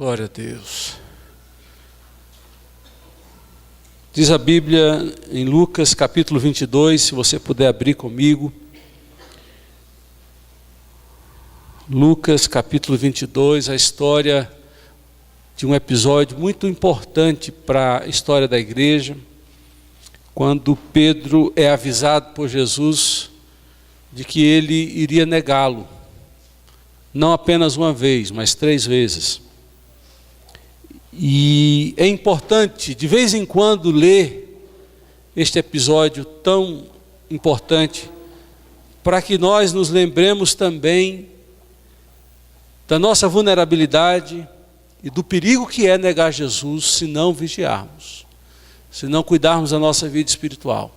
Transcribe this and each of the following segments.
Glória a Deus. Diz a Bíblia em Lucas capítulo 22, se você puder abrir comigo. Lucas capítulo 22, a história de um episódio muito importante para a história da igreja, quando Pedro é avisado por Jesus de que ele iria negá-lo, não apenas uma vez, mas 3 vezes. E é importante, de vez em quando, ler este episódio tão importante, para que nós nos lembremos também da nossa vulnerabilidade e do perigo que é negar Jesus se não vigiarmos, se não cuidarmos da nossa vida espiritual,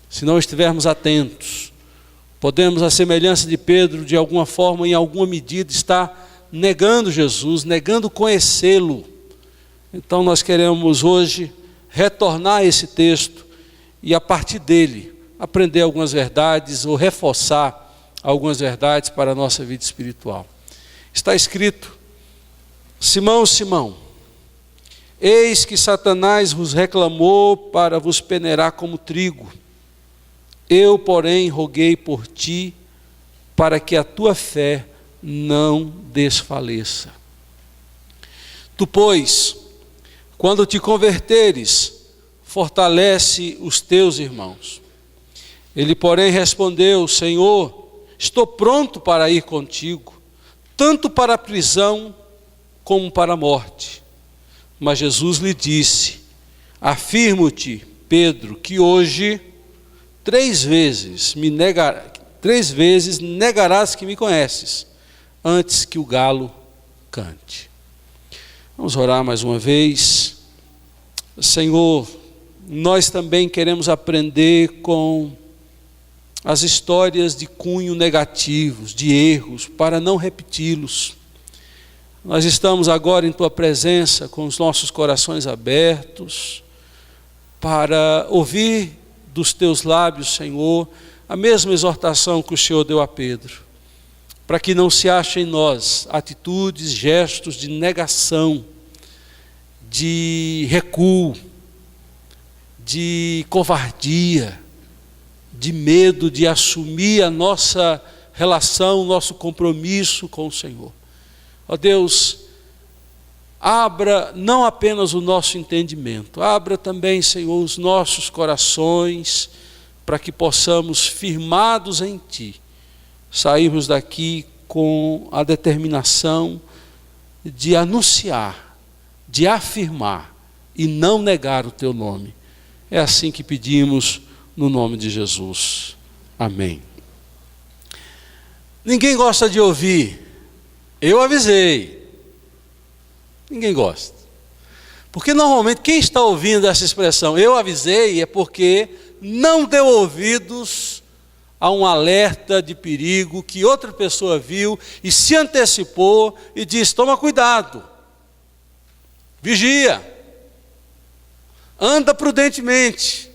se não estivermos atentos. Podemos, à semelhança de Pedro, de alguma forma, em alguma medida, estar negando Jesus, negando conhecê-lo. Então nós queremos hoje retornar a esse texto e a partir dele aprender algumas verdades ou reforçar algumas verdades para a nossa vida espiritual. Está escrito: Simão, Simão, eis que Satanás vos reclamou para vos peneirar como trigo. Eu, porém, roguei por ti para que a tua fé não desfaleça. Tu, pois, quando te converteres, fortalece os teus irmãos. Ele, porém, respondeu: Senhor, estou pronto para ir contigo, tanto para a prisão como para a morte. Mas Jesus lhe disse: Afirmo-te, Pedro, que hoje 3 vezes negarás que me conheces, antes que o galo cante. Vamos orar mais uma vez. Senhor, nós também queremos aprender com as histórias de cunho negativos, de erros, para não repeti-los. Nós estamos agora em Tua presença com os nossos corações abertos para ouvir dos Teus lábios, Senhor, a mesma exortação que o Senhor deu a Pedro, para que não se ache em nós atitudes, gestos de negação, de recuo, de covardia, de medo de assumir a nossa relação, o nosso compromisso com o Senhor. Ó Deus, abra não apenas o nosso entendimento, abra também, Senhor, os nossos corações, para que possamos, firmados em Ti, sairmos daqui com a determinação de anunciar, de afirmar e não negar o Teu nome. É assim que pedimos no nome de Jesus. Amém. Ninguém gosta de ouvir: eu avisei. Ninguém gosta. Porque normalmente quem está ouvindo essa expressão, eu avisei, é porque não deu ouvidos a um alerta de perigo que outra pessoa viu e se antecipou e disse: toma cuidado, vigia, anda prudentemente.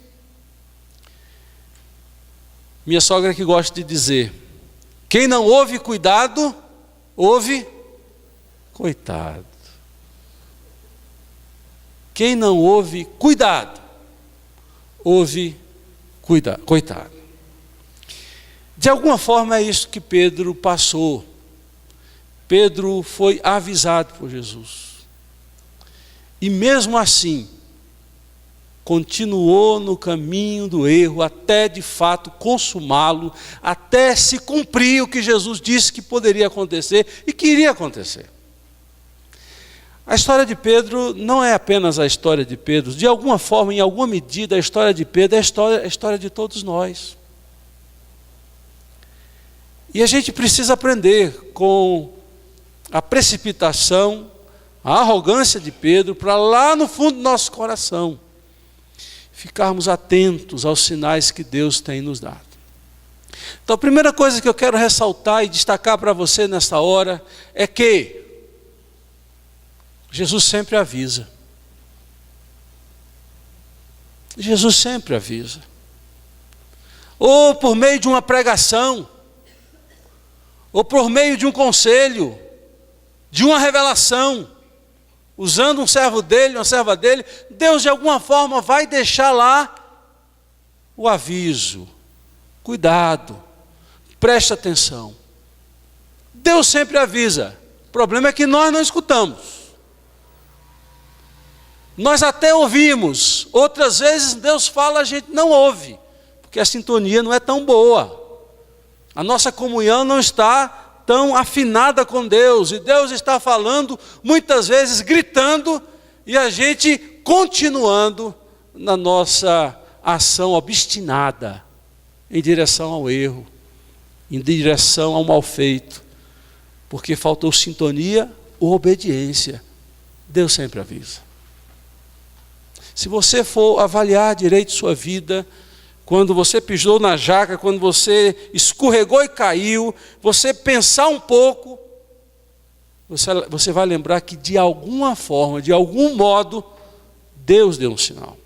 Minha sogra que gosta de dizer: quem não ouve cuidado, ouve coitado. Quem não ouve cuidado, ouve coitado. De alguma forma é isso que Pedro passou. Pedro foi avisado por Jesus. E mesmo assim, continuou no caminho do erro até de fato consumá-lo, até se cumprir o que Jesus disse que poderia acontecer e que iria acontecer. A história de Pedro não é apenas a história de Pedro. De alguma forma, em alguma medida, a história de Pedro é a história de todos nós. E a gente precisa aprender com a precipitação, a arrogância de Pedro, para lá no fundo do nosso coração ficarmos atentos aos sinais que Deus tem nos dado. Então, a primeira coisa que eu quero ressaltar e destacar para você nesta hora é que Jesus sempre avisa. Jesus sempre avisa. Ou por meio de uma pregação, ou por meio de um conselho, de uma revelação, usando um servo dele, uma serva dele, Deus de alguma forma vai deixar lá o aviso. Cuidado, preste atenção. Deus sempre avisa. O problema é que nós não escutamos. Nós até ouvimos. Outras vezes Deus fala, a gente não ouve. Porque a sintonia não é tão boa. A nossa comunhão não está tão afinada com Deus. E Deus está falando, muitas vezes gritando, e a gente continuando na nossa ação obstinada em direção ao erro, em direção ao mal feito. Porque faltou sintonia ou obediência. Deus sempre avisa. Se você for avaliar direito sua vida, quando você pisou na jaca, quando você escorregou e caiu, você pensar um pouco, você vai lembrar que de alguma forma, de algum modo, Deus deu um sinal.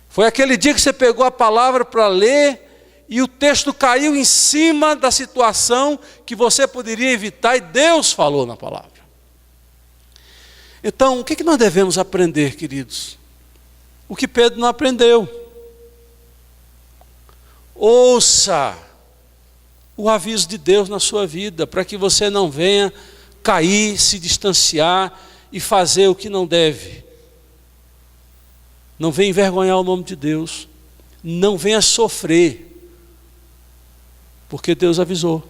Foi aquele dia que você pegou a palavra para ler e o texto caiu em cima da situação que você poderia evitar e Deus falou na palavra. Então, o que nós devemos aprender, queridos? O que Pedro não aprendeu. Ouça o aviso de Deus na sua vida, para que você não venha cair, se distanciar e fazer o que não deve. Não venha envergonhar o nome de Deus. Não venha sofrer, porque Deus avisou.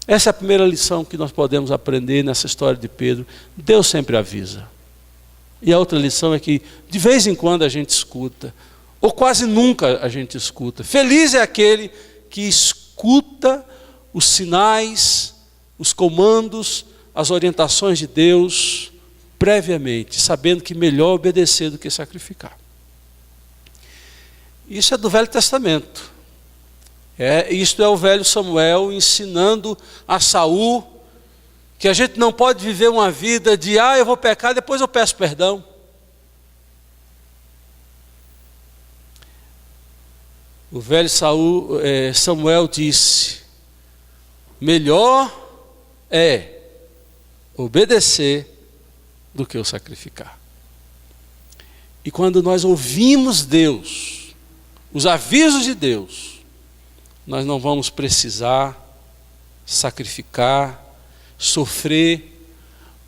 Essa é a primeira lição que nós podemos aprender nessa história de Pedro. Deus sempre avisa. E a outra lição é que de vez em quando a gente escuta, ou quase nunca a gente escuta. Feliz é aquele que escuta os sinais, os comandos, as orientações de Deus previamente, sabendo que melhor obedecer do que sacrificar. Isso é do Velho Testamento. Isto é o velho Samuel ensinando a Saul que a gente não pode viver uma vida de eu vou pecar, depois eu peço perdão. O velho Samuel disse: melhor é obedecer do que o sacrificar. E quando nós ouvimos Deus, os avisos de Deus, nós não vamos precisar sacrificar, sofrer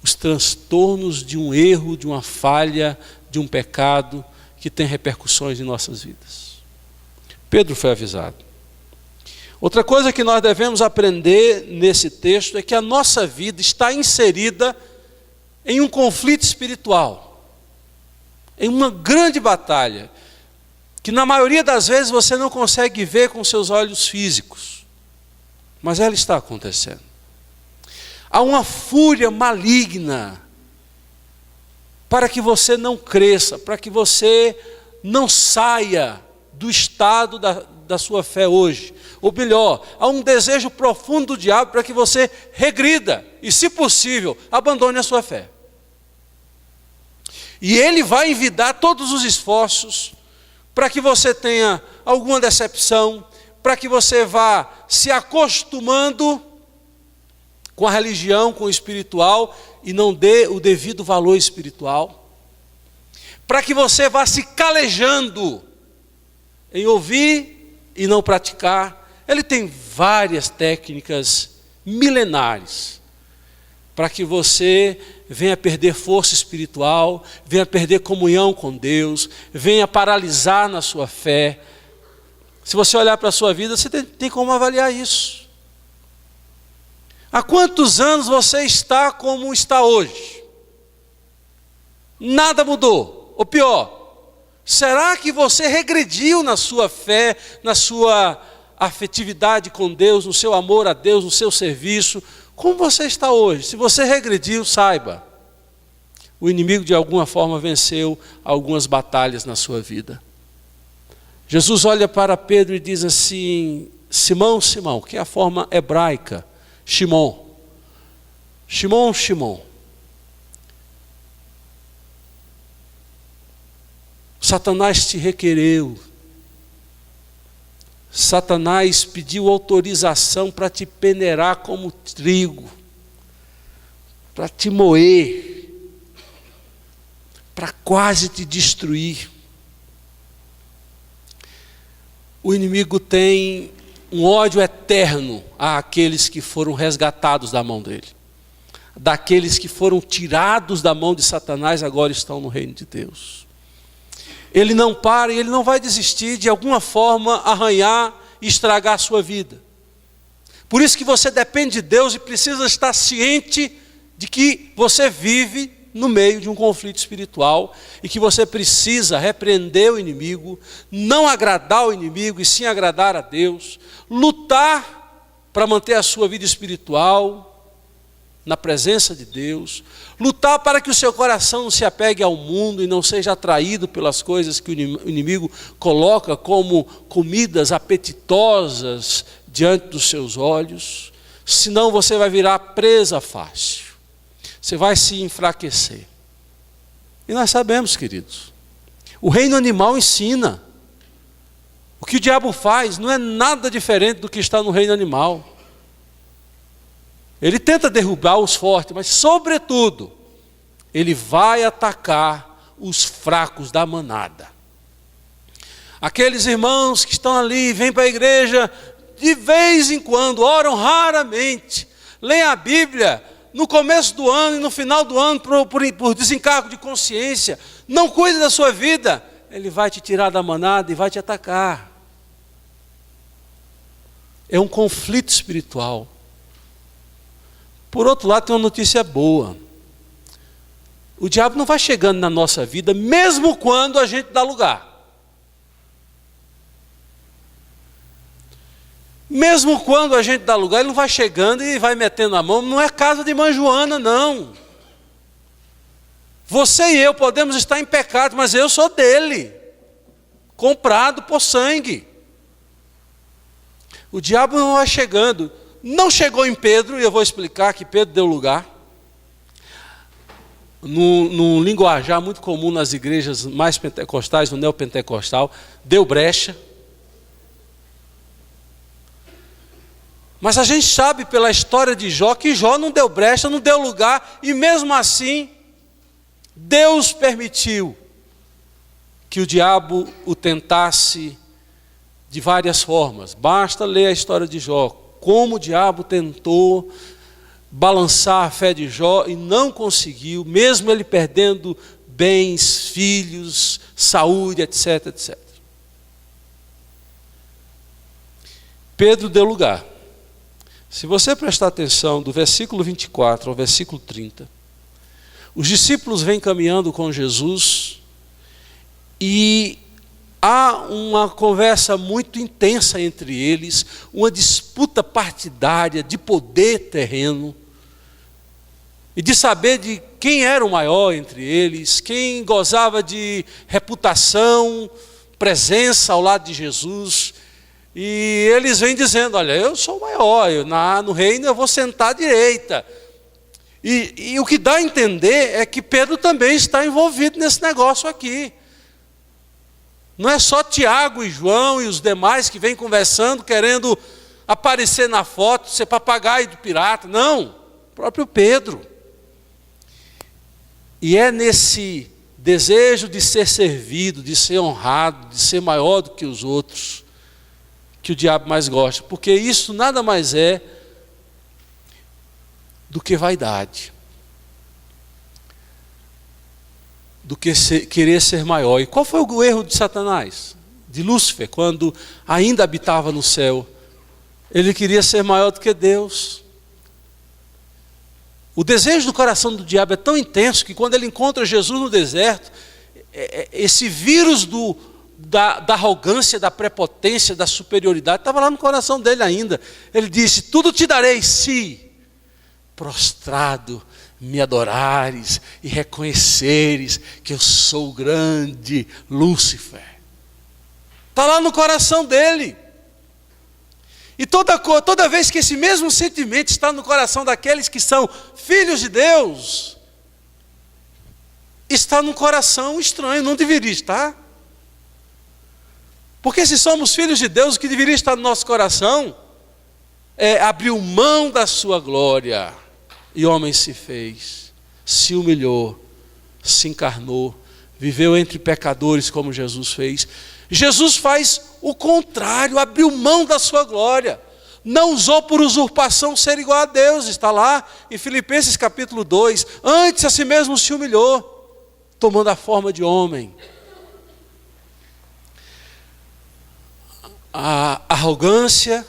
os transtornos de um erro, de uma falha, de um pecado que tem repercussões em nossas vidas. Pedro foi avisado. Outra coisa que nós devemos aprender nesse texto é que a nossa vida está inserida em um conflito espiritual, em uma grande batalha, que na maioria das vezes você não consegue ver com seus olhos físicos, mas ela está acontecendo. Há uma fúria maligna para que você não cresça, para que você não saia do estado da sua fé hoje. Ou melhor, há um desejo profundo do diabo para que você regrida e, se possível, abandone a sua fé. E ele vai envidar todos os esforços para que você tenha alguma decepção, para que você vá se acostumando com a religião, com o espiritual, e não dê o devido valor espiritual, para que você vá se calejando em ouvir e não praticar. Ele tem várias técnicas milenares para que você venha perder força espiritual, venha perder comunhão com Deus, venha paralisar na sua fé. Se você olhar para a sua vida, você tem como avaliar isso. Há quantos anos você está como está hoje? Nada mudou. Ou pior, será que você regrediu na sua fé, na sua afetividade com Deus, no seu amor a Deus, no seu serviço? Como você está hoje? Se você regrediu, saiba, o inimigo de alguma forma venceu algumas batalhas na sua vida. Jesus olha para Pedro e diz assim: Simão, Simão, que é a forma hebraica, Shimon, Shimon, Shimon, Satanás te requereu, Satanás pediu autorização para te peneirar como trigo, para te moer, para quase te destruir. O inimigo tem um ódio eterno àqueles que foram resgatados da mão dele. Daqueles que foram tirados da mão de Satanás, agora estão no reino de Deus. Ele não para e ele não vai desistir de alguma forma arranhar e estragar a sua vida. Por isso que você depende de Deus e precisa estar ciente de que você vive no meio de um conflito espiritual e que você precisa repreender o inimigo, não agradar o inimigo e sim agradar a Deus, lutar para manter a sua vida espiritual na presença de Deus, lutar para que o seu coração não se apegue ao mundo e não seja atraído pelas coisas que o inimigo coloca como comidas apetitosas diante dos seus olhos, senão você vai virar presa fácil, você vai se enfraquecer. E nós sabemos, queridos, o reino animal ensina, o que o diabo faz não é nada diferente do que está no reino animal. Ele tenta derrubar os fortes, mas sobretudo, ele vai atacar os fracos da manada. Aqueles irmãos que estão ali, vêm para a igreja, de vez em quando, oram raramente, leem a Bíblia no começo do ano e no final do ano, por desencargo de consciência, não cuida da sua vida, ele vai te tirar da manada e vai te atacar. É um conflito espiritual. Por outro lado, tem uma notícia boa. O diabo não vai chegando na nossa vida, mesmo quando a gente dá lugar. Mesmo quando a gente dá lugar, ele não vai chegando e vai metendo a mão. Não é casa de mãe Joana, não. Você e eu podemos estar em pecado, mas eu sou dele, comprado por sangue. O diabo não vai chegando. Não chegou em Pedro, e eu vou explicar que Pedro deu lugar. Num linguajar muito comum nas igrejas mais pentecostais, no neopentecostal, deu brecha. Mas a gente sabe pela história de Jó, que Jó não deu brecha, não deu lugar, e mesmo assim, Deus permitiu que o diabo o tentasse de várias formas. Basta ler a história de Jó. Como o diabo tentou balançar a fé de Jó e não conseguiu, mesmo ele perdendo bens, filhos, saúde, etc, etc. Pedro deu lugar. Se você prestar atenção do versículo 24 ao versículo 30, os discípulos vêm caminhando com Jesus e há uma conversa muito intensa entre eles, uma disputa partidária de poder terreno e de saber de quem era o maior entre eles, quem gozava de reputação, presença ao lado de Jesus. E eles vêm dizendo, olha, eu sou o maior, no reino eu vou sentar à direita. E o que dá a entender é que Pedro também está envolvido nesse negócio aqui. Não é só Tiago e João e os demais que vêm conversando, querendo aparecer na foto, ser papagaio do pirata. Não, o próprio Pedro. E é nesse desejo de ser servido, de ser honrado, de ser maior do que os outros, que o diabo mais gosta. Porque isso nada mais é do que vaidade. Do que querer ser maior. E qual foi o erro de Satanás? De Lúcifer, quando ainda habitava no céu? Ele queria ser maior do que Deus. O desejo do coração do diabo é tão intenso que quando ele encontra Jesus no deserto, esse vírus da arrogância, da prepotência, da superioridade, estava lá no coração dele ainda. Ele disse, tudo te darei se prostrado me adorares e reconheceres que eu sou o grande Lúcifer. Está lá no coração dele. E toda vez que esse mesmo sentimento está no coração daqueles que são filhos de Deus, está num coração estranho, não deveria estar. Porque se somos filhos de Deus, o que deveria estar no nosso coração é abrir mão da sua glória. E homem se fez, se humilhou, se encarnou, viveu entre pecadores como Jesus fez. Jesus faz o contrário, abriu mão da sua glória. Não usou por usurpação ser igual a Deus, está lá em Filipenses capítulo 2. Antes a si mesmo se humilhou, tomando a forma de homem. A arrogância,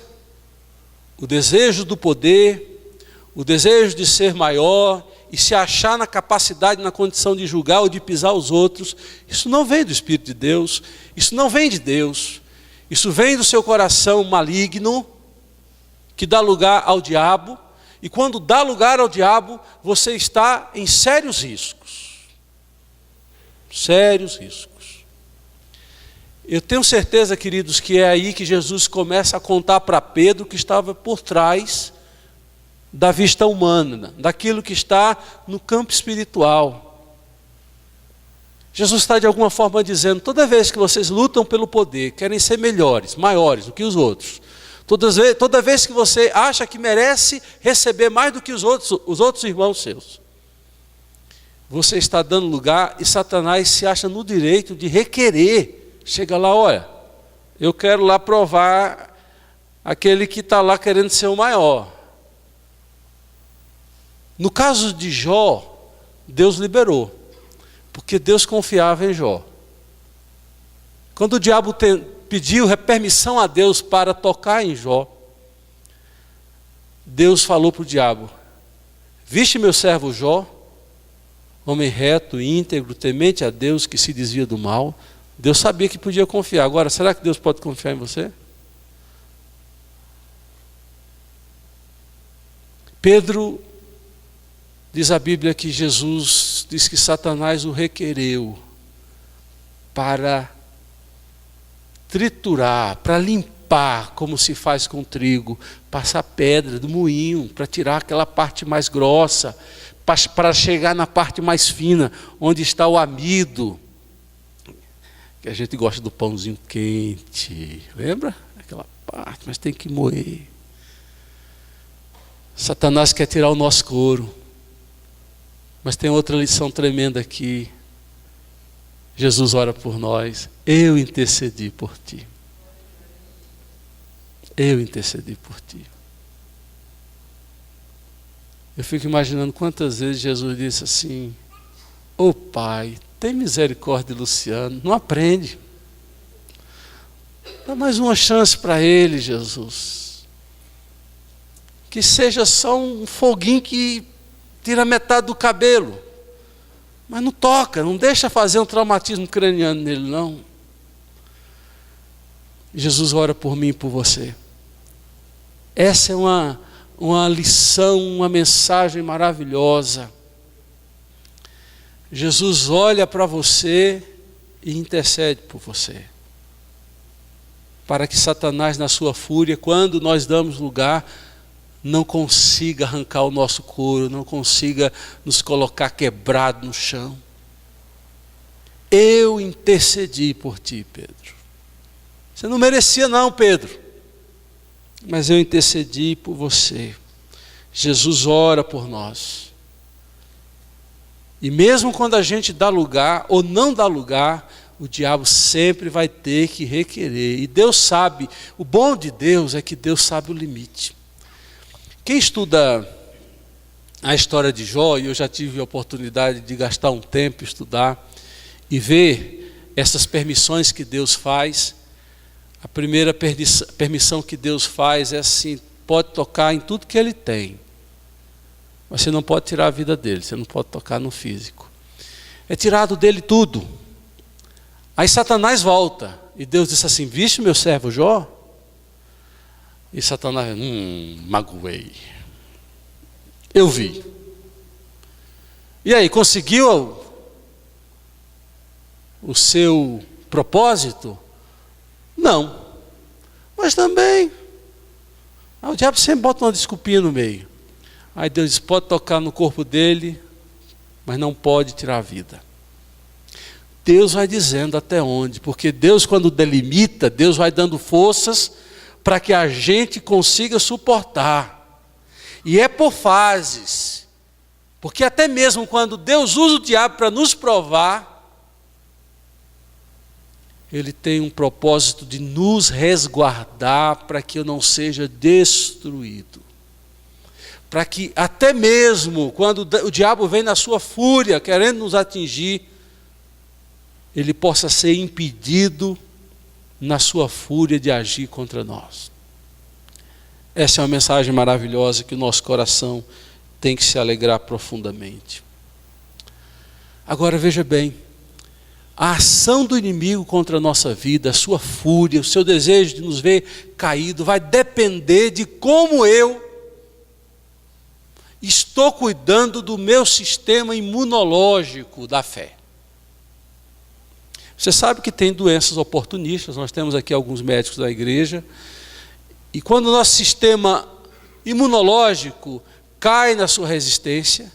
o desejo do poder, o desejo de ser maior e se achar na capacidade, na condição de julgar ou de pisar os outros, isso não vem do Espírito de Deus, isso não vem de Deus, isso vem do seu coração maligno, que dá lugar ao diabo, e quando dá lugar ao diabo, você está em sérios riscos. Sérios riscos. Eu tenho certeza, queridos, que é aí que Jesus começa a contar para Pedro que estava por trás da vista humana, daquilo que está no campo espiritual. Jesus está de alguma forma dizendo, toda vez que vocês lutam pelo poder, querem ser melhores, maiores do que os outros, toda vez que você acha que merece receber mais do que os outros irmãos seus, você está dando lugar e Satanás se acha no direito de requerer. Chega lá, olha, eu quero lá provar aquele que está lá querendo ser o maior. No caso de Jó, Deus liberou, porque Deus confiava em Jó. Quando o diabo pediu permissão a Deus para tocar em Jó, Deus falou para o diabo, viste meu servo Jó, homem reto, íntegro, temente a Deus, que se desvia do mal. Deus sabia que podia confiar. Agora, será que Deus pode confiar em você? Pedro, diz a Bíblia que Jesus diz que Satanás o requereu para triturar, para limpar, como se faz com trigo, passar pedra do moinho, para tirar aquela parte mais grossa, para chegar na parte mais fina, onde está o amido. Que a gente gosta do pãozinho quente, lembra? Aquela parte, mas tem que moer. Satanás quer tirar o nosso couro. Mas tem outra lição tremenda aqui. Jesus ora por nós. Eu intercedi por ti. Eu intercedi por ti. Eu fico imaginando quantas vezes Jesus disse assim, ô Pai, tem misericórdia de Luciano, não aprende. Dá mais uma chance para ele, Jesus. Que seja só um foguinho que tira metade do cabelo. Mas não toca, não deixa fazer um traumatismo craniano nele, não. Jesus ora por mim e por você. Essa é uma lição, uma mensagem maravilhosa. Jesus olha para você e intercede por você. Para que Satanás, na sua fúria, quando nós damos lugar, não consiga arrancar o nosso couro, não consiga nos colocar quebrado no chão. Eu intercedi por ti, Pedro. Você não merecia não, Pedro. Mas eu intercedi por você. Jesus ora por nós. E mesmo quando a gente dá lugar ou não dá lugar, o diabo sempre vai ter que requerer. E Deus sabe, o bom de Deus é que Deus sabe o limite. Quem estuda a história de Jó, e eu já tive a oportunidade de gastar um tempo estudar e ver essas permissões que Deus faz, a primeira permissão que Deus faz é assim, pode tocar em tudo que ele tem. Mas você não pode tirar a vida dele, você não pode tocar no físico. É tirado dele tudo. Aí Satanás volta, e Deus disse assim, viste meu servo Jó? E Satanás, magoei. Eu vi. E aí, conseguiu o seu propósito? Não. Mas também, o diabo sempre bota uma desculpinha no meio. Aí Deus diz, pode tocar no corpo dele, mas não pode tirar a vida. Deus vai dizendo até onde, porque Deus, quando delimita, Deus vai dando forças para que a gente consiga suportar. E é por fases. Porque até mesmo quando Deus usa o diabo para nos provar, ele tem um propósito de nos resguardar para que eu não seja destruído. Para que até mesmo quando o diabo vem na sua fúria, querendo nos atingir, ele possa ser impedido na sua fúria de agir contra nós. Essa é uma mensagem maravilhosa que o nosso coração tem que se alegrar profundamente. Agora veja bem, a ação do inimigo contra a nossa vida, a sua fúria, o seu desejo de nos ver caído, vai depender de como eu estou cuidando do meu sistema imunológico da fé. Você sabe que tem doenças oportunistas, nós temos aqui alguns médicos da igreja, e quando o nosso sistema imunológico cai na sua resistência,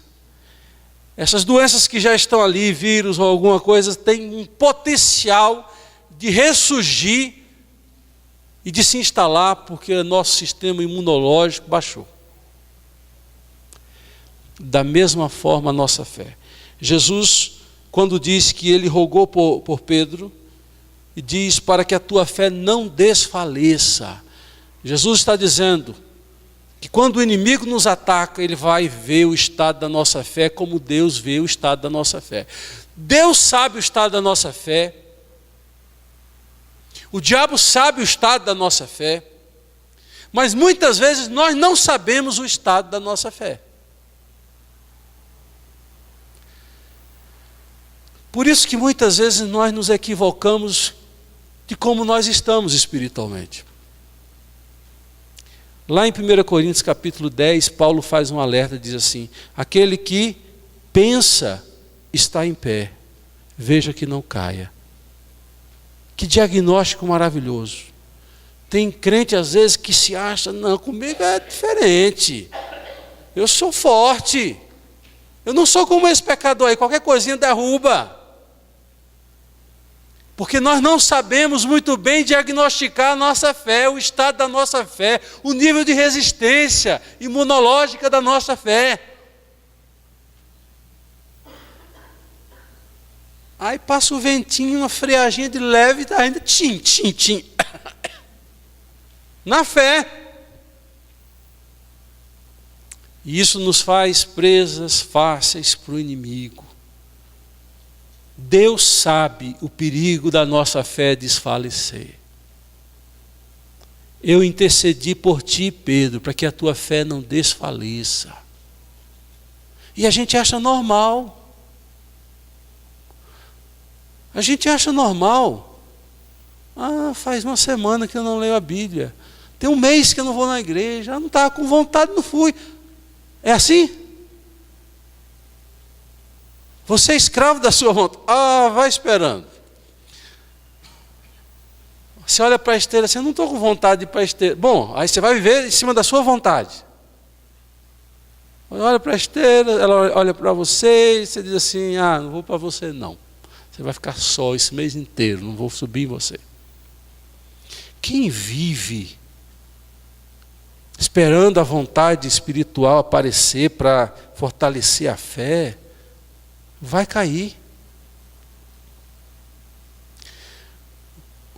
essas doenças que já estão ali, vírus ou alguma coisa, têm um potencial de ressurgir e de se instalar, porque o nosso sistema imunológico baixou. Da mesma forma a nossa fé. Jesus, quando diz que ele rogou por Pedro, e diz para que a tua fé não desfaleça. Jesus está dizendo que quando o inimigo nos ataca, ele vai ver o estado da nossa fé como Deus vê o estado da nossa fé. Deus sabe o estado da nossa fé. O diabo sabe o estado da nossa fé. Mas muitas vezes nós não sabemos o estado da nossa fé. Por isso que muitas vezes nós nos equivocamos de como nós estamos espiritualmente. Lá em 1 Coríntios capítulo 10, Paulo faz um alerta, diz assim: aquele que pensa está em pé, veja que não caia. Que diagnóstico maravilhoso. Tem crente às vezes que se acha, não, comigo é diferente, eu sou forte, eu não sou como esse pecador aí, qualquer coisinha derruba. Porque nós não sabemos muito bem diagnosticar a nossa fé, o estado da nossa fé, o nível de resistência imunológica da nossa fé. Aí passa o ventinho, uma friaginha de leve, está ainda tchim, tchim, tchim. Na fé. E isso nos faz presas fáceis para o inimigo. Deus sabe o perigo da nossa fé desfalecer. Eu intercedi por ti, Pedro, para que a tua fé não desfaleça. E a gente acha normal. A gente acha normal. Ah, faz uma semana que eu não leio a Bíblia. Tem um mês que eu não vou na igreja. Eu não estava com vontade, não fui. É assim? Você é escravo da sua vontade. Ah, vai esperando. Você olha para a esteira assim, eu não estou com vontade de ir para a esteira. Bom, aí você vai viver em cima da sua vontade. Olha para a esteira, ela olha para você e você diz assim, ah, não vou para você não. Você vai ficar só esse mês inteiro, não vou subir em você. Quem vive esperando a vontade espiritual aparecer para fortalecer a fé, vai cair.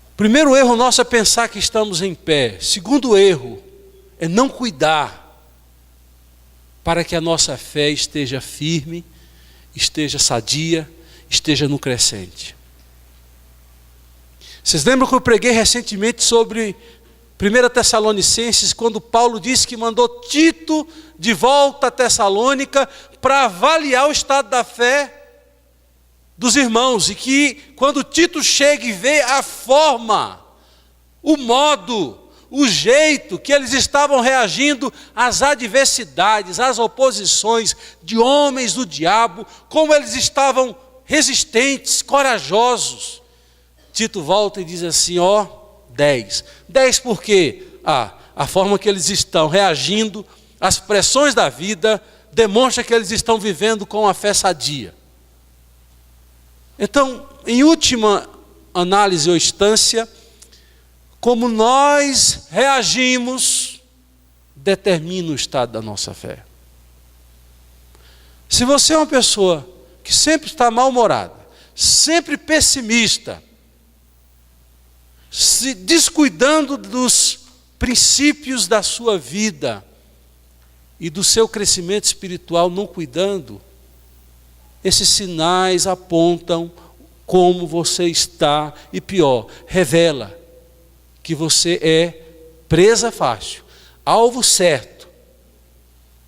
O primeiro erro nosso é pensar que estamos em pé. Segundo erro é não cuidar para que a nossa fé esteja firme, esteja sadia, esteja no crescente. Vocês lembram que eu preguei recentemente sobre 1 Tessalonicenses, quando Paulo disse que mandou Tito de volta a Tessalônica para avaliar o estado da fé dos irmãos, e que quando Tito chega e vê a forma, o modo, o jeito que eles estavam reagindo às adversidades, às oposições de homens do diabo, como eles estavam resistentes, corajosos, Tito volta e diz assim, 10 por quê? A forma que eles estão reagindo às pressões da vida demonstra que eles estão vivendo com a fé sadia. Então, em última análise ou instância, como nós reagimos determina o estado da nossa fé. Se você é uma pessoa que sempre está mal-humorada, sempre pessimista, se descuidando dos princípios da sua vida e do seu crescimento espiritual, não cuidando, esses sinais apontam como você está, e pior, revela que você é presa fácil, alvo certo.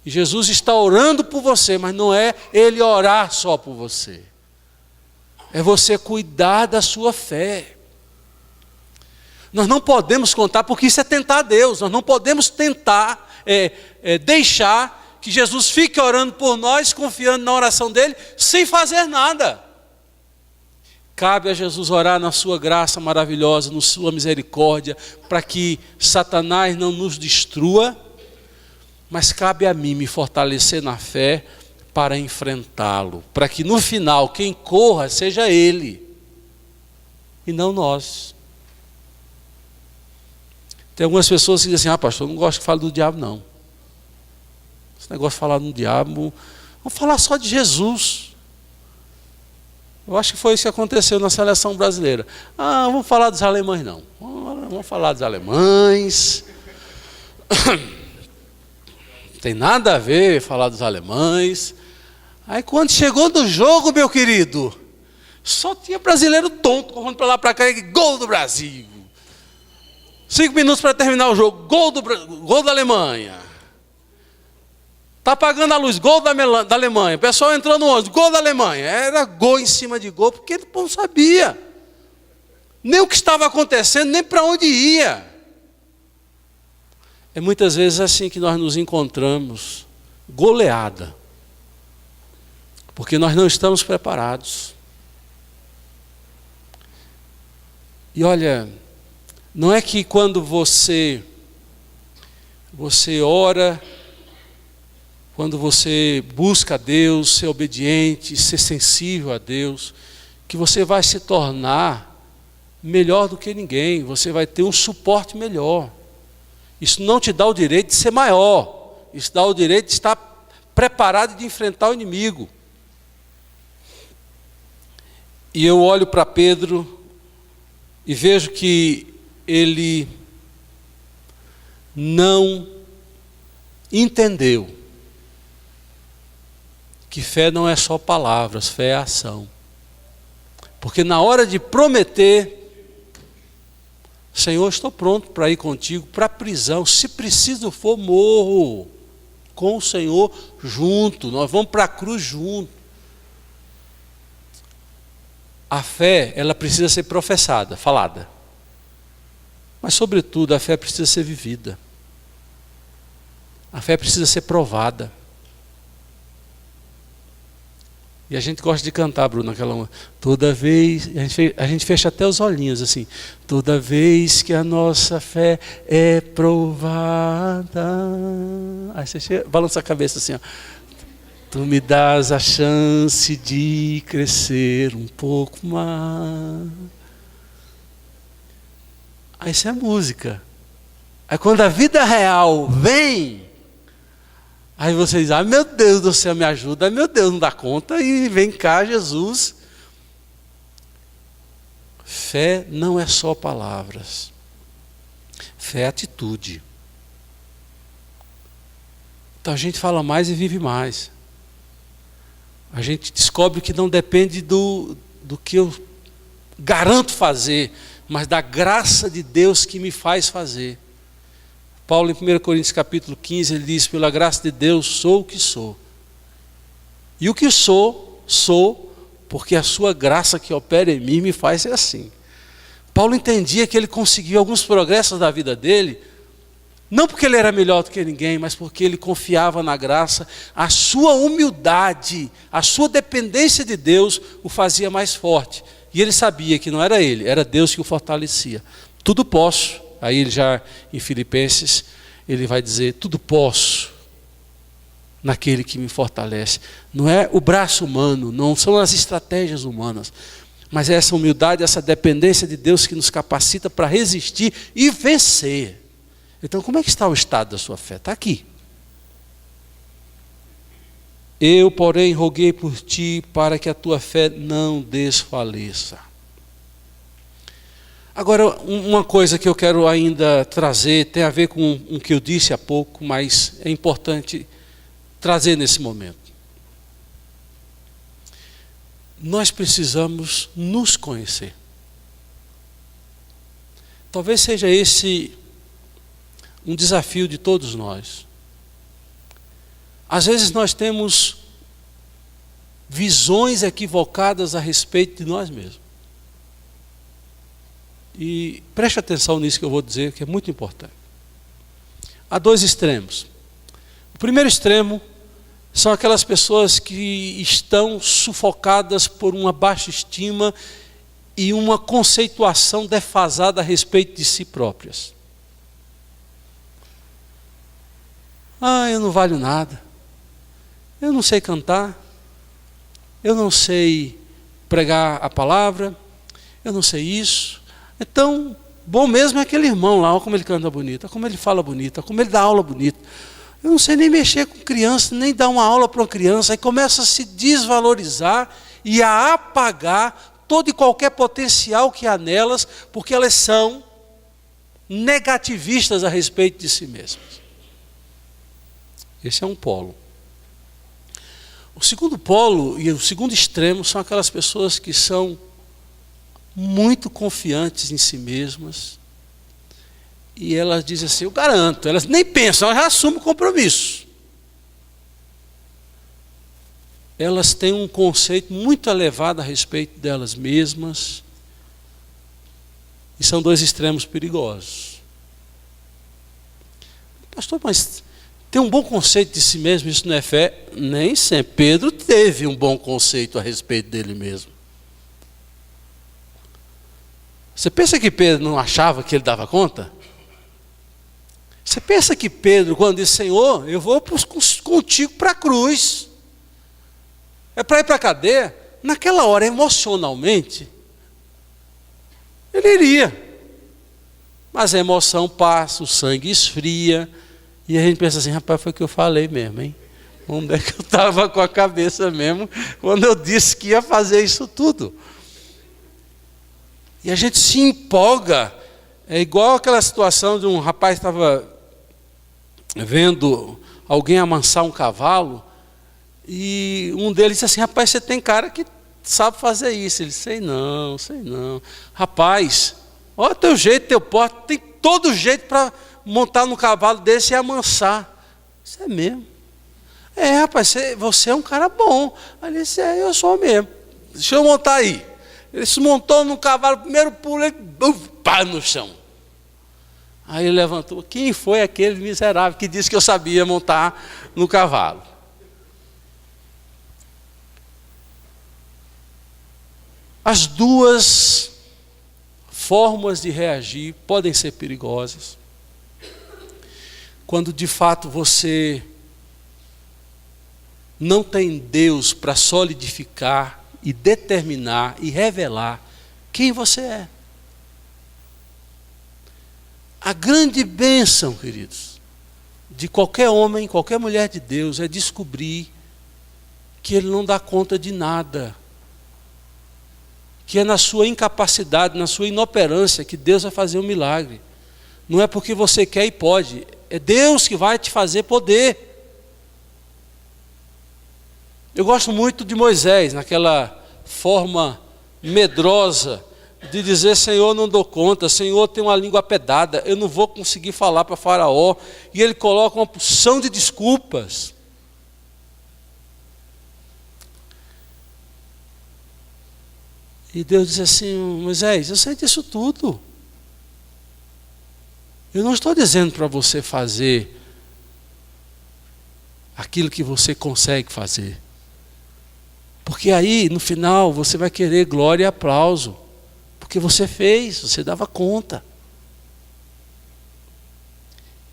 E Jesus está orando por você, mas não é Ele orar só por você. É você cuidar da sua fé. Nós não podemos contar, porque isso é tentar a Deus. Nós não podemos tentar deixar que Jesus fique orando por nós, confiando na oração dele, sem fazer nada. Cabe a Jesus orar na sua graça maravilhosa, na sua misericórdia, para que Satanás não nos destrua, mas cabe a mim me fortalecer na fé para enfrentá-lo, para que no final quem corra seja ele, e não nós. Tem algumas pessoas que dizem assim: pastor, eu não gosto que fale do diabo não. Esse negócio de falar no diabo, vamos falar só de Jesus. Eu acho que foi isso que aconteceu na seleção brasileira. Vamos falar dos alemães não. Vamos falar dos alemães. Não tem nada a ver falar dos alemães. Aí quando chegou no jogo, meu querido, só tinha brasileiro tonto, correndo para lá para cá, e gol do Brasil. 5 minutos para terminar o jogo, gol da Alemanha. Está apagando a luz, gol da Alemanha. O pessoal entrou no ônibus, gol da Alemanha. Era gol em cima de gol, porque ele não sabia nem o que estava acontecendo, nem para onde ia. É muitas vezes assim que nós nos encontramos, goleada, porque nós não estamos preparados. E olha, não é que quando você ora, quando você busca a Deus, ser obediente, ser sensível a Deus, que você vai se tornar melhor do que ninguém, você vai ter um suporte melhor. Isso não te dá o direito de ser maior, isso dá o direito de estar preparado de enfrentar o inimigo. E eu olho para Pedro e vejo que ele não entendeu que fé não é só palavras, fé é ação. Porque na hora de prometer, Senhor, estou pronto para ir contigo para a prisão, se preciso for, morro com o Senhor junto, nós vamos para a cruz junto. A fé, ela precisa ser professada, falada. Mas sobretudo, a fé precisa ser vivida. A fé precisa ser provada. E a gente gosta de cantar, Bruno, aquela toda vez, a gente fecha até os olhinhos assim, toda vez que a nossa fé é provada, aí você balança a cabeça assim, ó, tu me dás a chance de crescer um pouco mais. Aí isso é música. Aí quando a vida real vem, aí você diz, meu Deus do céu, me ajuda, meu Deus, não dá conta, e vem cá, Jesus. Fé não é só palavras, fé é atitude. Então a gente fala mais e vive mais. A gente descobre que não depende do que eu garanto fazer, mas da graça de Deus que me faz fazer. Paulo, em 1 Coríntios capítulo 15, ele diz, pela graça de Deus, sou o que sou. E o que sou porque a sua graça que opera em mim me faz ser assim. Paulo entendia que ele conseguiu alguns progressos da vida dele, não porque ele era melhor do que ninguém, mas porque ele confiava na graça, a sua humildade, a sua dependência de Deus o fazia mais forte. E ele sabia que não era ele, era Deus que o fortalecia. Tudo posso. Aí ele já, em Filipenses, ele vai dizer, tudo posso naquele que me fortalece. Não é o braço humano, não são as estratégias humanas, mas é essa humildade, essa dependência de Deus que nos capacita para resistir e vencer. Então, como é que está o estado da sua fé? Está aqui. Eu, porém, roguei por ti para que a tua fé não desfaleça. Agora, uma coisa que eu quero ainda trazer, tem a ver com o que eu disse há pouco, mas é importante trazer nesse momento. Nós precisamos nos conhecer. Talvez seja esse um desafio de todos nós. Às vezes nós temos visões equivocadas a respeito de nós mesmos. E preste atenção nisso que eu vou dizer, que é muito importante. Há dois extremos. O primeiro extremo são aquelas pessoas que estão sufocadas por uma baixa estima e uma conceituação defasada a respeito de si próprias. Eu não valho nada. Eu não sei cantar. Eu não sei pregar a palavra. Eu não sei isso. Então, bom mesmo é aquele irmão lá, olha como ele canta bonito, olha como ele fala bonito, olha como ele dá aula bonita. Eu não sei nem mexer com criança, nem dar uma aula para uma criança. Aí começa a se desvalorizar e a apagar todo e qualquer potencial que há nelas, porque elas são negativistas a respeito de si mesmas. Esse é um polo. O segundo polo e o segundo extremo são aquelas pessoas que são muito confiantes em si mesmas, e elas dizem assim, eu garanto, elas nem pensam, elas já assumem o compromisso. Elas têm um conceito muito elevado a respeito delas mesmas, e são dois extremos perigosos. Pastor, mas ter um bom conceito de si mesmo, isso não é fé? Nem sempre. Pedro teve um bom conceito a respeito dele mesmo. Você pensa que Pedro não achava que ele dava conta? Você pensa que Pedro, quando disse, Senhor, eu vou contigo para a cruz, é para ir para a cadeia, naquela hora, emocionalmente, ele iria. Mas a emoção passa, o sangue esfria, e a gente pensa assim, rapaz, foi o que eu falei mesmo, hein? Onde é que eu estava com a cabeça mesmo, quando eu disse que ia fazer isso tudo? E a gente se empolga, é igual aquela situação de um rapaz que estava vendo alguém amansar um cavalo, e um deles disse assim, rapaz, você tem cara que sabe fazer isso. Ele disse, sei não. Rapaz, olha teu jeito, teu porte, tem todo jeito para montar num cavalo desse e amansar. Isso é mesmo? Rapaz, você é um cara bom. Aí ele disse, eu sou mesmo. Deixa eu montar aí. Ele se montou no cavalo, primeiro pulo, ele pá no chão. Aí ele levantou. Quem foi aquele miserável que disse que eu sabia montar no cavalo? As duas formas de reagir podem ser perigosas. Quando de fato você não tem Deus para solidificar e determinar e revelar quem você é. A grande bênção, queridos, de qualquer homem, qualquer mulher de Deus, é descobrir que ele não dá conta de nada. Que é na sua incapacidade, na sua inoperância, que Deus vai fazer um milagre. Não é porque você quer e pode, é Deus que vai te fazer poder. Eu gosto muito de Moisés, naquela forma medrosa de dizer, Senhor, não dou conta, Senhor, tem uma língua pedada, eu não vou conseguir falar para Faraó. E ele coloca uma porção de desculpas. E Deus diz assim, Moisés, eu sei disso tudo. Eu não estou dizendo para você fazer aquilo que você consegue fazer. Porque aí, no final, você vai querer glória e aplauso. Porque você fez, você dava conta.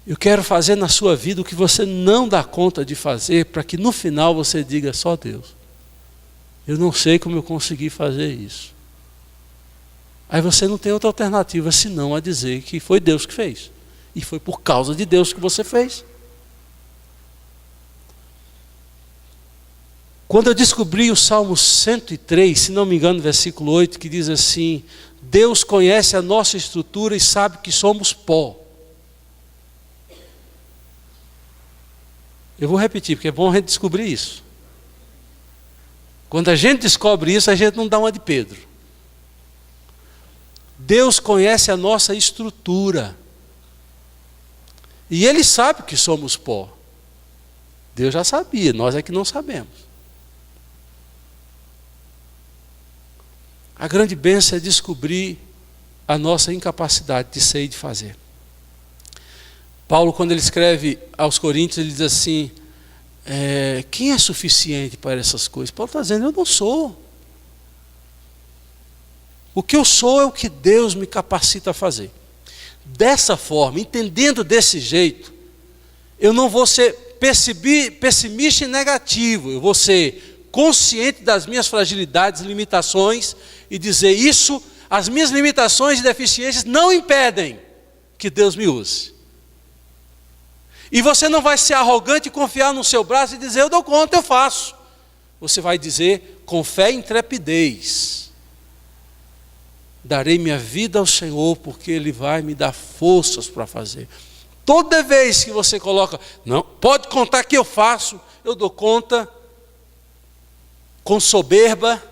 Eu quero fazer na sua vida o que você não dá conta de fazer, para que no final você diga, só Deus. Eu não sei como eu consegui fazer isso. Aí você não tem outra alternativa senão a dizer que foi Deus que fez. E foi por causa de Deus que você fez. Quando eu descobri o Salmo 103, se não me engano, versículo 8, que diz assim, Deus conhece a nossa estrutura e sabe que somos pó. Eu vou repetir, porque é bom a gente descobrir isso. Quando a gente descobre isso, a gente não dá uma de Pedro. Deus conhece a nossa estrutura. E Ele sabe que somos pó. Deus já sabia, nós é que não sabemos. A grande bênção é descobrir a nossa incapacidade de ser e de fazer. Paulo, quando ele escreve aos Coríntios, ele diz assim, quem é suficiente para essas coisas? Paulo está dizendo, eu não sou. O que eu sou é o que Deus me capacita a fazer. Dessa forma, entendendo desse jeito, eu não vou ser pessimista e negativo, eu vou ser consciente das minhas fragilidades, limitações, e dizer isso, as minhas limitações e deficiências não impedem que Deus me use. E você não vai ser arrogante e confiar no seu braço e dizer, eu dou conta, eu faço. Você vai dizer, com fé e intrepidez, darei minha vida ao Senhor, porque Ele vai me dar forças para fazer. Toda vez que você coloca, não, pode contar que eu faço, eu dou conta, com soberba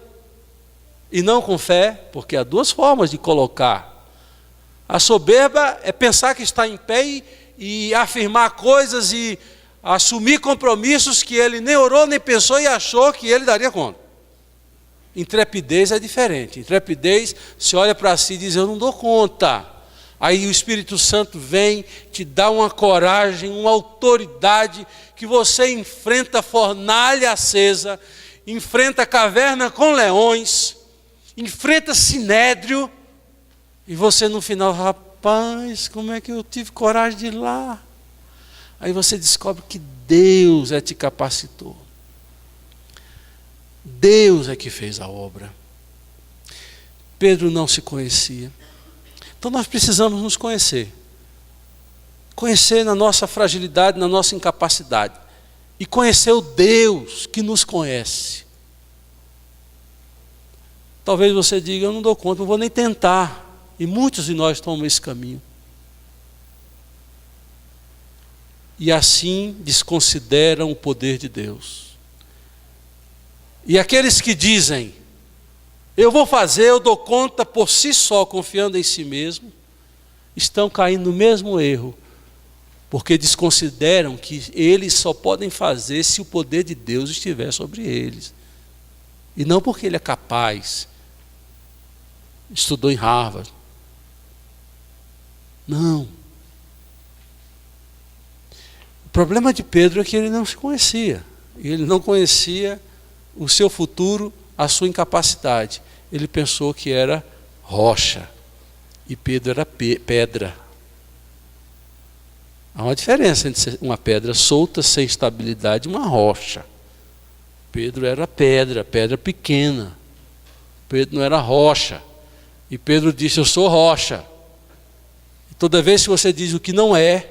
e não com fé, porque há duas formas de colocar. A soberba é pensar que está em pé e afirmar coisas e assumir compromissos que ele nem orou, nem pensou e achou que ele daria conta. Intrepidez é diferente. Intrepidez, você olha para si e diz, eu não dou conta. Aí o Espírito Santo vem, te dá uma coragem, uma autoridade, que você enfrenta fornalha acesa, enfrenta caverna com leões, enfrenta sinédrio, e você no final, rapaz, como é que eu tive coragem de ir lá? Aí você descobre que Deus te capacitou. Deus é que fez a obra. Pedro não se conhecia. Então nós precisamos nos conhecer. Conhecer na nossa fragilidade, na nossa incapacidade. E conhecer o Deus que nos conhece. Talvez você diga, eu não dou conta, não vou nem tentar. E muitos de nós tomam esse caminho. E assim desconsideram o poder de Deus. E aqueles que dizem, eu vou fazer, eu dou conta por si só, confiando em si mesmo, estão caindo no mesmo erro, porque desconsideram que eles só podem fazer se o poder de Deus estiver sobre eles. E não porque ele é capaz, estudou em Harvard. Não. O problema de Pedro é que ele não se conhecia. Ele não conhecia o seu futuro, a sua incapacidade. Ele pensou que era rocha e Pedro era pedra. Há uma diferença entre uma pedra solta, sem estabilidade, e uma rocha. Pedro era pedra, pedra pequena. Pedro não era rocha. E Pedro disse, eu sou rocha. E toda vez que você diz o que não é,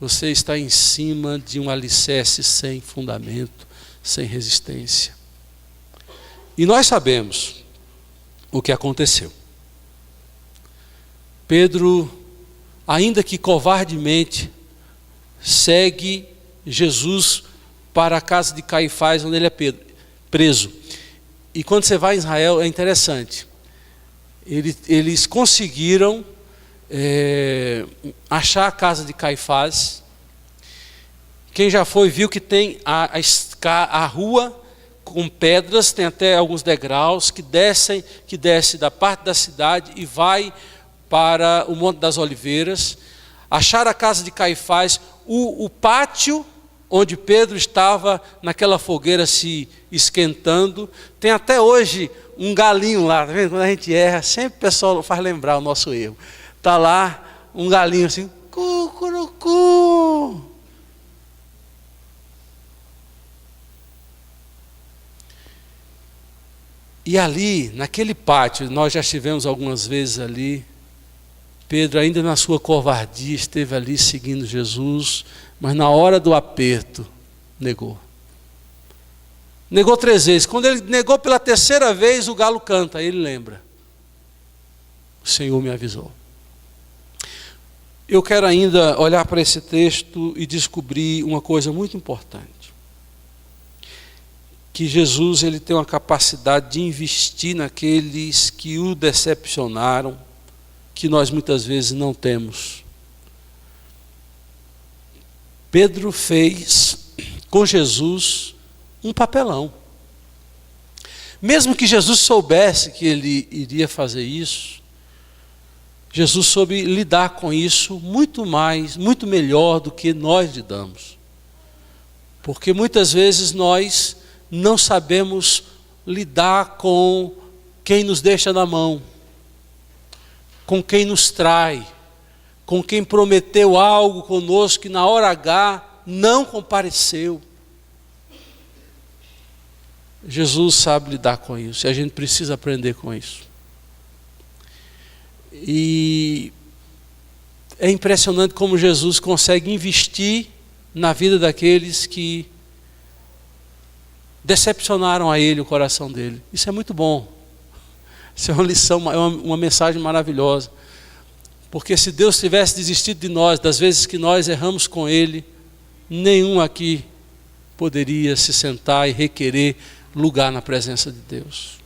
você está em cima de um alicerce sem fundamento, sem resistência. E nós sabemos o que aconteceu. Pedro, ainda que covardemente, segue Jesus para a casa de Caifás, onde ele é preso. E quando você vai a Israel, é interessante. Eles conseguiram achar a casa de Caifás. Quem já foi viu que tem a rua com pedras, tem até alguns degraus que desce da parte da cidade e vai para o Monte das Oliveiras. Acharam a casa de Caifás, o pátio onde Pedro estava naquela fogueira se esquentando. Tem até hoje um galinho lá, tá vendo? Quando a gente erra, sempre o pessoal faz lembrar o nosso erro. Está lá um galinho assim, cucurucu. E ali, naquele pátio, nós já estivemos algumas vezes ali. Pedro, ainda na sua covardia, esteve ali seguindo Jesus, mas na hora do aperto, negou. Negou 3 vezes. Quando ele negou pela 3ª vez, o galo canta, ele lembra. O Senhor me avisou. Eu quero ainda olhar para esse texto e descobrir uma coisa muito importante. Que Jesus ele tem uma capacidade de investir naqueles que o decepcionaram, que nós muitas vezes não temos. Pedro fez com Jesus um papelão. Mesmo que Jesus soubesse que ele iria fazer isso, Jesus soube lidar com isso muito melhor do que nós lidamos. Porque muitas vezes nós não sabemos lidar com quem nos deixa na mão, com quem nos trai, com quem prometeu algo conosco que na hora H não compareceu. Jesus sabe lidar com isso e a gente precisa aprender com isso. E é impressionante como Jesus consegue investir na vida daqueles que decepcionaram a Ele, o coração dele. Isso é muito bom. Isso é uma lição, é uma mensagem maravilhosa. Porque se Deus tivesse desistido de nós, das vezes que nós erramos com Ele, nenhum aqui poderia se sentar e requerer lugar na presença de Deus.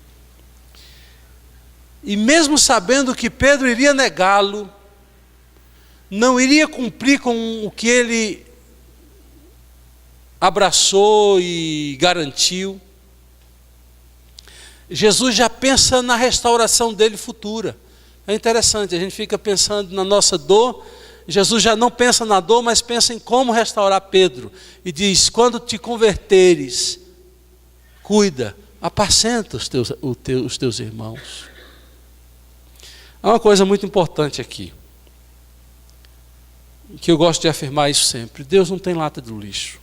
E mesmo sabendo que Pedro iria negá-lo, não iria cumprir com o que ele abraçou e garantiu, Jesus já pensa na restauração dele futura. É interessante, a gente fica pensando na nossa dor, Jesus já não pensa na dor, mas pensa em como restaurar Pedro. E diz, quando te converteres, cuida, apacenta os teus irmãos. Há uma coisa muito importante aqui, que eu gosto de afirmar isso sempre. Deus não tem lata de lixo.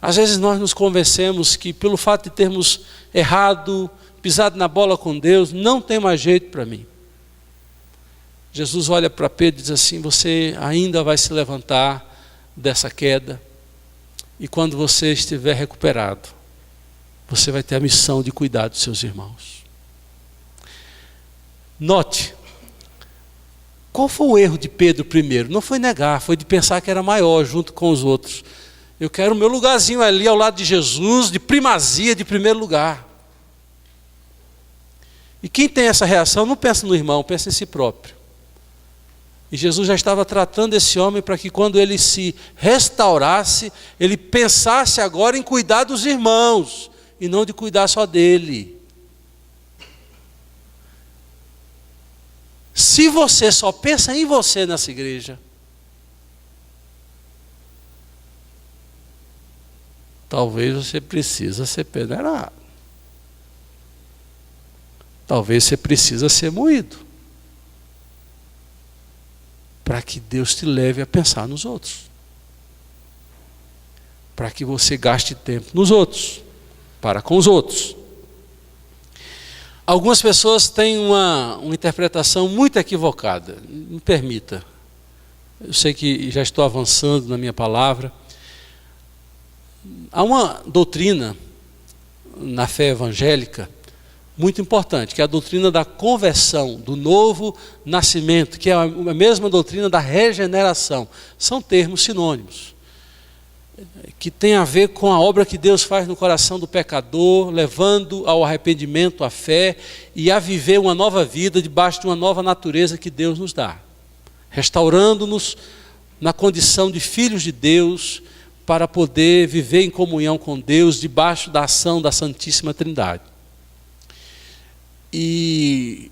Às vezes nós nos convencemos que pelo fato de termos errado, pisado na bola com Deus, não tem mais jeito para mim. Jesus olha para Pedro e diz assim, você ainda vai se levantar dessa queda, e quando você estiver recuperado, você vai ter a missão de cuidar dos seus irmãos. Note, qual foi o erro de Pedro primeiro? Não foi negar, foi de pensar que era maior junto com os outros. Eu quero o meu lugarzinho ali ao lado de Jesus, de primazia, de primeiro lugar. E quem tem essa reação não pensa no irmão, pensa em si próprio. E Jesus já estava tratando esse homem para que quando ele se restaurasse, ele pensasse agora em cuidar dos irmãos, e não de cuidar só dele. Se você só pensa em você nessa igreja, talvez você precisa ser peneirado. Talvez você precisa ser moído. Para que Deus te leve a pensar nos outros. Para que você gaste tempo nos outros. Para com os outros. Algumas pessoas têm uma interpretação muito equivocada. Me permita. Eu sei que já estou avançando na minha palavra. Há uma doutrina na fé evangélica muito importante, que é a doutrina da conversão, do novo nascimento, que é a mesma doutrina da regeneração. São termos sinônimos, que tem a ver com a obra que Deus faz no coração do pecador, levando ao arrependimento, à fé e a viver uma nova vida debaixo de uma nova natureza que Deus nos dá, restaurando-nos na condição de filhos de Deus, para poder viver em comunhão com Deus, debaixo da ação da Santíssima Trindade. E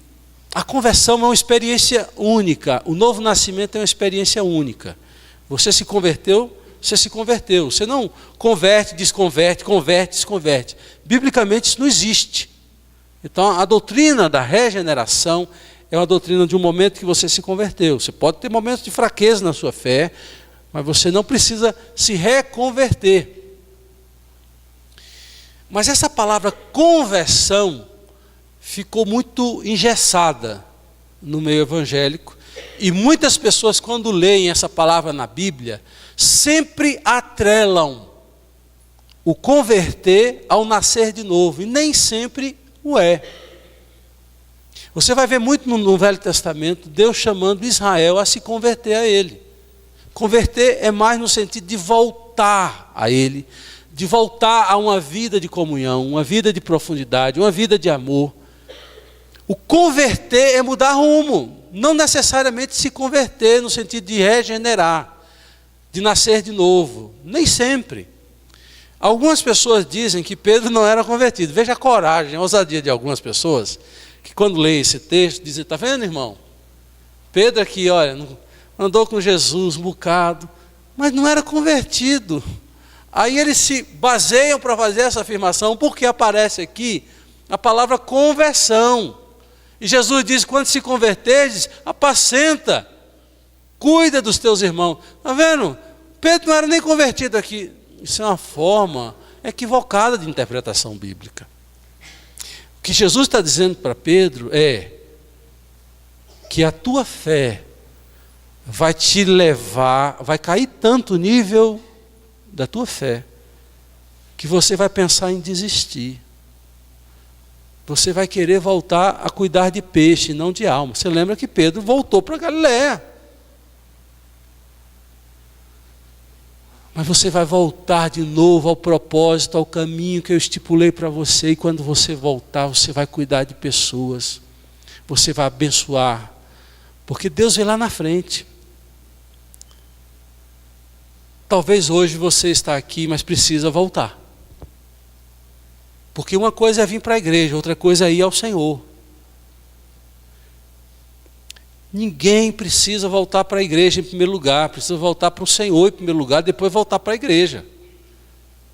a conversão é uma experiência única, o novo nascimento é uma experiência única. Você se converteu, você se converteu. Você não converte, desconverte, converte, desconverte. Biblicamente isso não existe. Então a doutrina da regeneração é uma doutrina de um momento que você se converteu. Você pode ter momentos de fraqueza na sua fé, mas você não precisa se reconverter. Mas essa palavra conversão ficou muito engessada no meio evangélico, e muitas pessoas, quando leem essa palavra na Bíblia, sempre atrelam o converter ao nascer de novo, e nem sempre o é. Você vai ver muito no Velho Testamento Deus chamando Israel a se converter a Ele. Converter é mais no sentido de voltar a Ele, de voltar a uma vida de comunhão, uma vida de profundidade, uma vida de amor. O converter é mudar rumo, não necessariamente se converter no sentido de regenerar, de nascer de novo, nem sempre. Algumas pessoas dizem que Pedro não era convertido. Veja a coragem, a ousadia de algumas pessoas, que quando leem esse texto, dizem, está vendo, irmão? Pedro aqui, olha, andou com Jesus um bocado, mas não era convertido. Aí eles se baseiam para fazer essa afirmação, porque aparece aqui a palavra conversão. E Jesus diz, quando se converteres, apacenta, cuida dos teus irmãos. Está vendo? Pedro não era nem convertido aqui. Isso é uma forma equivocada de interpretação bíblica. O que Jesus está dizendo para Pedro é que a tua fé vai te levar, vai cair tanto o nível da tua fé, que você vai pensar em desistir. Você vai querer voltar a cuidar de peixe, não de alma. Você lembra que Pedro voltou para Galiléia. Mas você vai voltar de novo ao propósito, ao caminho que eu estipulei para você. E quando você voltar, você vai cuidar de pessoas. Você vai abençoar. Porque Deus vem lá na frente. Talvez hoje você está aqui, mas precisa voltar. Porque uma coisa é vir para a igreja, outra coisa é ir ao Senhor. Ninguém precisa voltar para a igreja em primeiro lugar, precisa voltar para o Senhor em primeiro lugar, depois voltar para a igreja.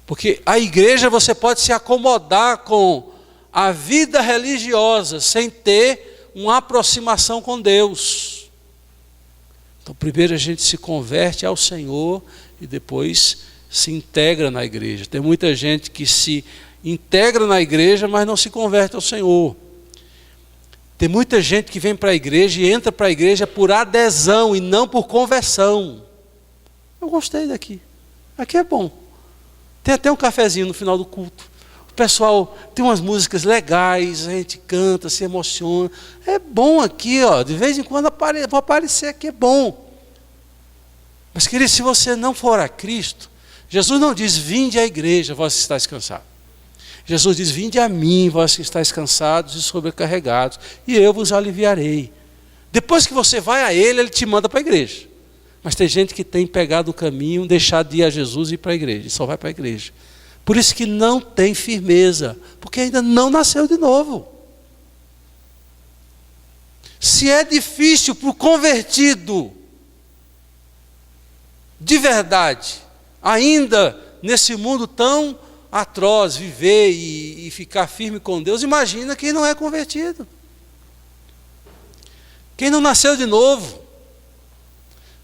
Porque a igreja você pode se acomodar com a vida religiosa, sem ter uma aproximação com Deus. Então primeiro a gente se converte ao Senhor e depois se integra na igreja. Tem muita gente que se integra na igreja, mas não se converte ao Senhor. Tem muita gente que vem para a igreja e entra para a igreja por adesão e não por conversão. Eu gostei daqui. Aqui é bom. Tem até um cafezinho no final do culto. O pessoal tem umas músicas legais, a gente canta, se emociona. É bom aqui, ó. De vez em quando vou aparecer aqui, é bom. Mas, querido, se você não for a Cristo, Jesus não diz, vinde à igreja, vós estáis cansados. Jesus diz, vinde a mim, vós que estáis cansados e sobrecarregados, e eu vos aliviarei. Depois que você vai a Ele, Ele te manda para a igreja. Mas tem gente que tem pegado o caminho, deixado de ir a Jesus e ir para a igreja, e só vai para a igreja. Por isso que não tem firmeza, porque ainda não nasceu de novo. Se é difícil para o convertido, de verdade, ainda nesse mundo tão atroz, viver e ficar firme com Deus, imagina quem não é convertido. Quem não nasceu de novo.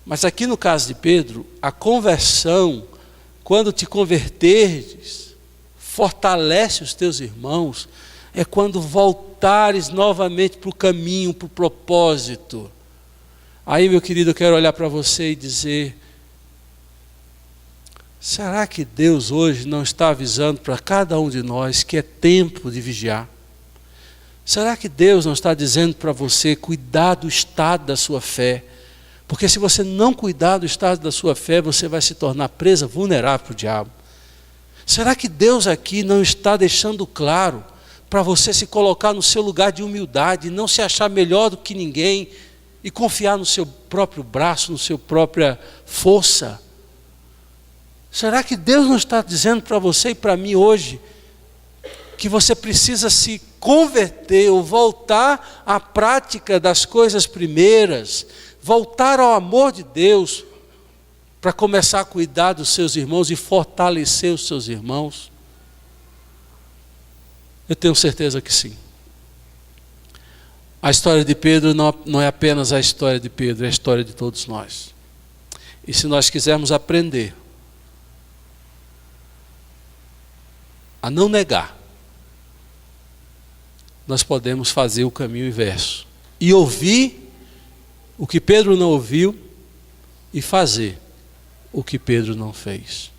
Mas aqui no caso de Pedro, a conversão, quando te converteres, fortalece os teus irmãos, é quando voltares novamente para o caminho, para o propósito. Aí, meu querido, eu quero olhar para você e dizer, será que Deus hoje não está avisando para cada um de nós que é tempo de vigiar? Será que Deus não está dizendo para você cuidar do estado da sua fé? Porque se você não cuidar do estado da sua fé, você vai se tornar presa vulnerável para o diabo. Será que Deus aqui não está deixando claro para você se colocar no seu lugar de humildade, não se achar melhor do que ninguém e confiar no seu próprio braço, na sua própria força? Será que Deus não está dizendo para você e para mim hoje que você precisa se converter ou voltar à prática das coisas primeiras, voltar ao amor de Deus para começar a cuidar dos seus irmãos e fortalecer os seus irmãos? Eu tenho certeza que sim. A história de Pedro não é apenas a história de Pedro, é a história de todos nós. E se nós quisermos aprender a não negar, nós podemos fazer o caminho inverso e ouvir o que Pedro não ouviu e fazer o que Pedro não fez.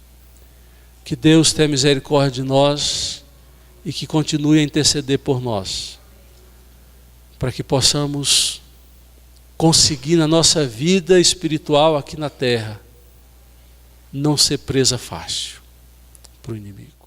Que Deus tenha misericórdia de nós e que continue a interceder por nós, para que possamos conseguir na nossa vida espiritual aqui na terra não ser presa fácil para o inimigo.